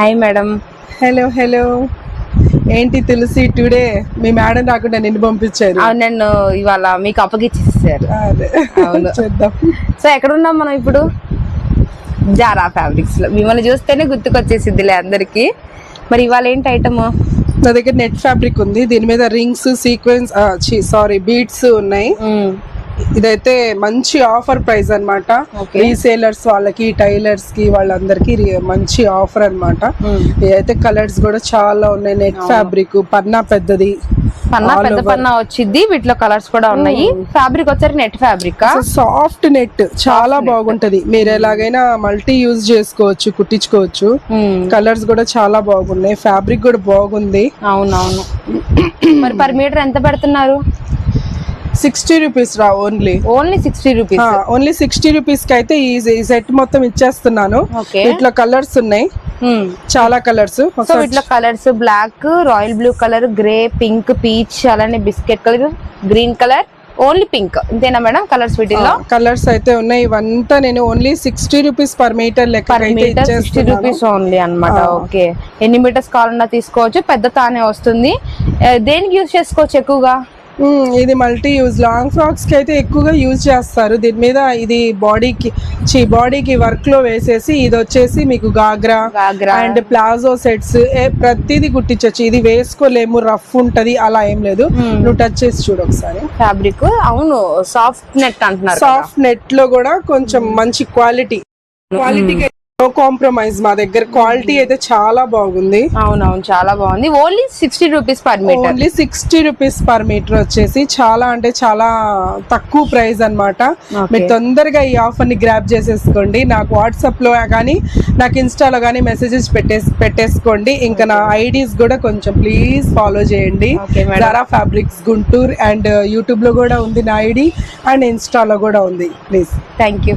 Hi madam. Hello hello, ఏంటి తులసి today మీ madam రాకుండా నిన్ను పంపించారు? అవును, నన్ను ఇవాళ మీకు అప్పగిచ్చేసారు. అదే అవును. చూద్దాం. సో ఎక్కడ ఉన్నాం మనం ఇప్పుడు? జారా ఫ్యాబ్రిక్స్ లో. మిమ్మల్ని చూస్తేనే గుర్తుకొచ్చేసిద్దిలే అందరికి. మరి ఇవాళ ఏంటి ఐటమ్? నా దగ్గర నెట్ ఫ్యాబ్రిక్ ఉంది, దీని మీద రింగ్స్ సీక్వెన్స్ బీడ్స్ ఉన్నాయి. ఇదైతే మంచి ఆఫర్ ప్రైస్ అన్నమాట. రీసేలర్స్ వాళ్ళకి, టైలర్స్ కి, వాళ్ళందరికి మంచి ఆఫర్ అన్నమాట. ఇదైతే కలర్స్ కూడా చాలా ఉన్నాయి. నెట్ ఫ్యాబ్రిక్, పన్నా పెద్దది, పెద్ద పన్నా వచ్చింది. వీటిలో కలర్స్ కూడా ఉన్నాయి. ఫ్యాబ్రిక్ వచ్చారు నెట్ ఫ్యాబ్రిక్, సాఫ్ట్ నెట్, చాలా బాగుంటది. మీరు ఎలాగైనా మల్టీ యూజ్ చేసుకోవచ్చు, కుట్టించుకోవచ్చు. కలర్స్ కూడా చాలా బాగున్నాయి, ఫ్యాబ్రిక్ కూడా బాగుంది. అవునవును. మరి పర్ మీటర్ ఎంత పెడుతున్నారు? 60 రూపీస్ రా. Only 60 rupees. ఓన్లీ 60 రూపీస్ కి అయితే ఈ సెట్ మొత్తం ఇచ్చేస్తున్నాను. ఇట్లా కలర్స్ ఉన్నాయి, చాలా కలర్స్. సో వీటిలో colours black, royal blue colour, grey, pink, peach, అలానే biscuit colour, green colour, only pink. ఇంతేనా మేడం కలర్స్? వీటిలో కలర్స్ అయితే ఉన్నాయి. ఇవంతా నేను ఓన్లీ 60 రూపీస్ పర్ మీటర్ లెక్క 60 రూపీస్ ఓన్లీ అన్నమాట. ఓకే, ఎన్ని మీటర్స్ కావాలన్నా తీసుకోవచ్చు. పెద్ద తానే వస్తుంది. దేనికి యూజ్ చేసుకోవచ్చు ఎక్కువగా? ఇది మల్టీ యూజ్, లాంగ్ ఫ్రాక్స్ కి అయితే ఎక్కువగా యూజ్ చేస్తారు. దీని మీద ఇది బాడీకి వర్క్ లో వేసేసి, ఇది వచ్చేసి మీకు గాగ్రా అండ్ ప్లాజో సెట్స్ ప్రతిదీ కుట్టించచ్చు. ఇది వేసుకోలేము, రఫ్ ఉంటది, అలా ఏం లేదు. నువ్వు టచ్ చేసి చూడు ఒకసారి. ఫ్యాబ్రిక్ అవును సాఫ్ట్ నెట్ అంటున్నారు. సాఫ్ట్ నెట్ లో కూడా కొంచెం మంచి క్వాలిటీకి నో కాంప్రమైజ్. మా దగ్గర క్వాలిటీ అయితే చాలా బాగుంది. అవునవును, చాలా బాగుంది. Only 60 rupees per metre. Only 60 rupees per metre వచ్చేసి చాలా అంటే చాలా తక్కువ ప్రైస్ అన్నమాట. మీరు తొందరగా ఈ ఆఫర్ ని గ్రాబ్ చేసేసుకోండి. నాకు వాట్సాప్ లో కానీ, నాకు ఇన్స్టాలో కానీ మెసేజెస్ పెట్టేసుకోండి. ఇంకా నా ఐడీస్ కూడా కొంచెం ప్లీజ్ ఫాలో చేయండి. Zara fabrics Guntur, and YouTube లో కూడా ఉంది నా ఐడి, అండ్ ఇన్స్టాలో కూడా ఉంది. ప్లీజ్. Thank you.